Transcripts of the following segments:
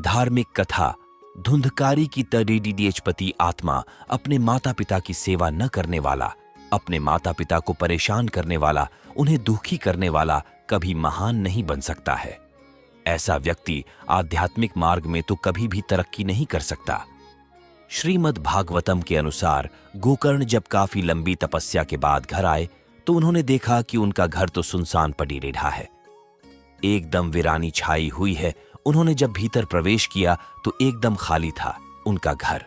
धार्मिक कथा। धुंधकारी की तरीडीडीएचपति आत्मा अपने माता पिता की सेवा न करने वाला, अपने माता पिता को परेशान करने वाला, उन्हें दुखी करने वाला कभी महान नहीं बन सकता है। ऐसा व्यक्ति आध्यात्मिक मार्ग में तो कभी भी तरक्की नहीं कर सकता। श्रीमद् भागवतम के अनुसार गोकर्ण जब काफी लंबी तपस्या के बाद घर आए तो उन्होंने देखा कि उनका घर तो सुनसान पड़ी रेढ़ा है, एकदम वीरानी छाई हुई है। उन्होंने जब भीतर प्रवेश किया तो एकदम खाली था उनका घर।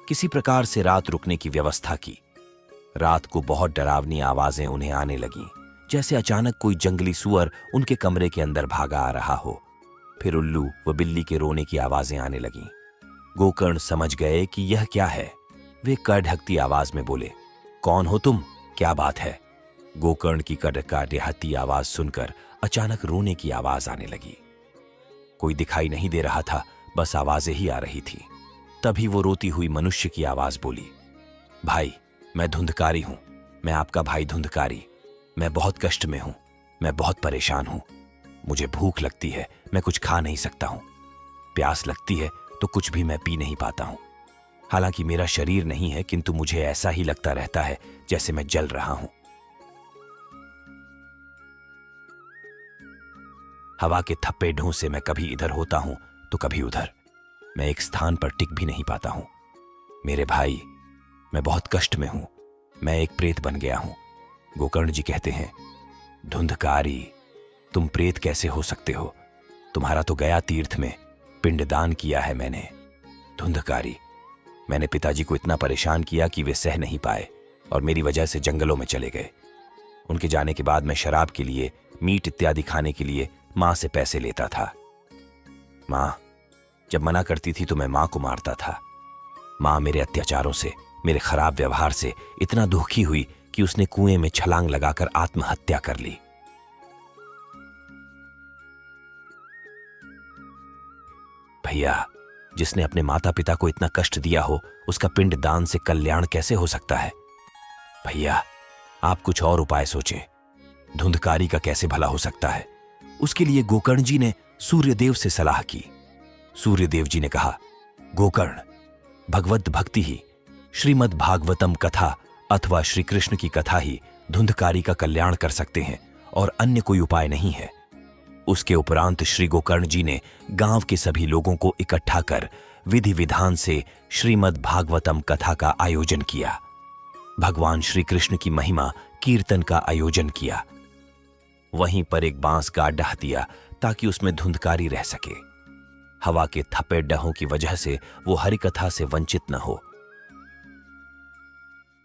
किसी प्रकार से रात रुकने की व्यवस्था की। रात को बहुत डरावनी आवाजें उन्हें आने लगीं, जैसे अचानक कोई जंगली सुअर उनके कमरे के अंदर भागा आ रहा हो। फिर उल्लू व बिल्ली के रोने की आवाजें आने लगीं। गोकर्ण समझ गए कि यह क्या है। वे कड़ढकती आवाज में बोले, कौन हो तुम, क्या बात है? गोकर्ण की कड़कड़ाहटी आवाज सुनकर अचानक रोने की आवाज आने लगी। कोई दिखाई नहीं दे रहा था, बस आवाजें ही आ रही थी। तभी वो रोती हुई मनुष्य की आवाज बोली, भाई मैं धुंधकारी हूं, मैं आपका भाई धुंधकारी। मैं बहुत कष्ट में हूं, मैं बहुत परेशान हूं। मुझे भूख लगती है, मैं कुछ खा नहीं सकता हूं। प्यास लगती है तो कुछ भी मैं पी नहीं पाता हूं। हालांकि मेरा शरीर नहीं है, किंतु मुझे ऐसा ही लगता रहता है जैसे मैं जल रहा हूं। हवा के थप्पे ढूं से मैं कभी इधर होता हूं तो कभी उधर। मैं एक स्थान पर टिक भी नहीं पाता हूं। मेरे भाई, मैं बहुत कष्ट में हूं। मैं एक प्रेत बन गया हूं। गोकर्ण जी कहते हैं, धुंधकारी, तुम प्रेत कैसे हो सकते हो? तुम्हारा तो गया तीर्थ में पिंडदान किया है मैंने। धुंधकारी, मैंने पिताजी को इतना परेशान किया कि वे सह नहीं पाए और मेरी वजह से जंगलों में चले गए। उनके जाने के बाद मैं शराब के लिए, मीट इत्यादि खाने के लिए मां से पैसे लेता था। मां जब मना करती थी तो मैं मां को मारता था। मां मेरे अत्याचारों से, मेरे खराब व्यवहार से इतना दुखी हुई कि उसने कुएं में छलांग लगाकर आत्महत्या कर ली। भैया, जिसने अपने माता पिता को इतना कष्ट दिया हो, उसका पिंड दान से कल्याण कैसे हो सकता है? भैया, आप कुछ और उपाय सोचें। धुंधकारी का कैसे भला हो सकता है? उसके लिए गोकर्ण जी ने सूर्यदेव से सलाह की। सूर्यदेव जी ने कहा, गोकर्ण, भगवत भक्ति ही, श्रीमद् भागवतम कथा अथवा श्री कृष्ण की कथा ही धुंधकारी का कल्याण कर सकते हैं और अन्य कोई उपाय नहीं है। उसके उपरांत श्री गोकर्ण जी ने गांव के सभी लोगों को इकट्ठा कर विधि विधान से श्रीमद् भागवतम कथा का आयोजन किया। भगवान श्री कृष्ण की महिमा कीर्तन का आयोजन किया। वहीं पर एक बांस गाड़ डाह दिया ताकि उसमें धुंधकारी रह सके। हवा के थप्पे डहों की वजह से वो हरिकथा से वंचित न हो।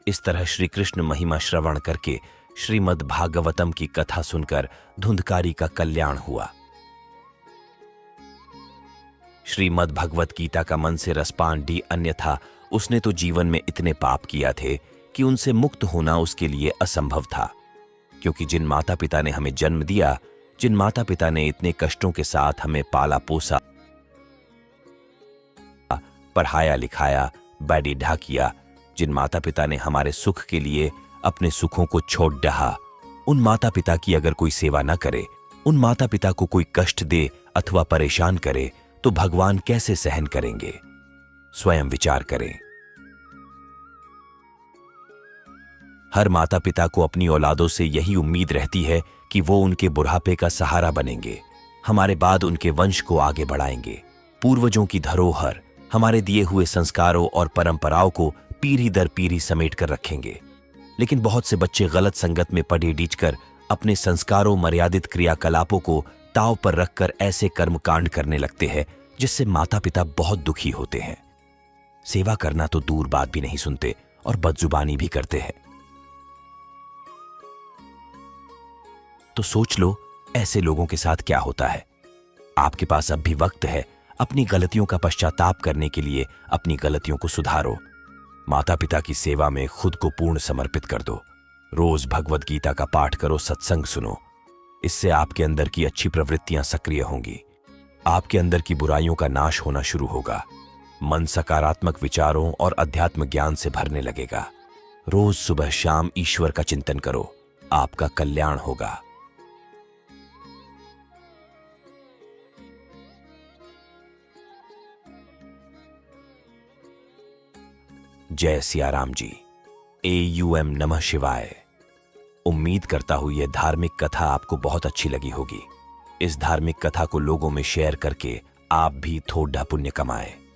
इस तरह श्री कृष्ण महिमा श्रवण करके श्रीमद् भागवतम की कथा सुनकर धुंधकारी का कल्याण हुआ। श्रीमद् भगवत गीता का मन से रसपान डी, अन्यथा उसने तो जीवन में इतने पाप किया थे कि उनसे मुक्त होना उसके लिए असंभव था। क्योंकि जिन माता पिता ने हमें जन्म दिया, जिन माता पिता ने इतने कष्टों के साथ हमें पाला पोसा, पढ़ाया लिखाया, बैडी ढा किया, जिन माता पिता ने हमारे सुख के लिए अपने सुखों को छोड़ डहा, उन माता पिता की अगर कोई सेवा न करे, उन माता पिता को कोई कष्ट दे अथवा परेशान करे तो भगवान कैसे सहन करेंगे? स्वयं विचार करें। हर माता पिता को अपनी औलादों से यही उम्मीद रहती है कि वो उनके बुढ़ापे का सहारा बनेंगे, हमारे बाद उनके वंश को आगे बढ़ाएंगे, पूर्वजों की धरोहर, हमारे दिए हुए संस्कारों और परंपराओं को पीढ़ी दर पीढ़ी समेट कर रखेंगे। लेकिन बहुत से बच्चे गलत संगत में पड़े डीचकर अपने संस्कारों, मर्यादित क्रियाकलापों को ताव पर रखकर ऐसे कर्मकांड करने लगते हैं जिससे माता पिता बहुत दुखी होते हैं। सेवा करना तो दूर बात भी नहीं सुनते और बदजुबानी भी करते हैं। तो सोच लो ऐसे लोगों के साथ क्या होता है। आपके पास अब भी वक्त है अपनी गलतियों का पश्चाताप करने के लिए। अपनी गलतियों को सुधारो। माता पिता की सेवा में खुद को पूर्ण समर्पित कर दो। रोज भगवत गीता का पाठ करो, सत्संग सुनो। इससे आपके अंदर की अच्छी प्रवृत्तियां सक्रिय होंगी। आपके अंदर की बुराइयों का नाश होना शुरू होगा। मन सकारात्मक विचारों और अध्यात्म ज्ञान से भरने लगेगा। रोज सुबह शाम ईश्वर का चिंतन करो, आपका कल्याण होगा। जय सियाराम जी। AUM नमः शिवाय। उम्मीद करता हूं यह धार्मिक कथा आपको बहुत अच्छी लगी होगी। इस धार्मिक कथा को लोगों में शेयर करके आप भी थोड़ा पुण्य कमाएं।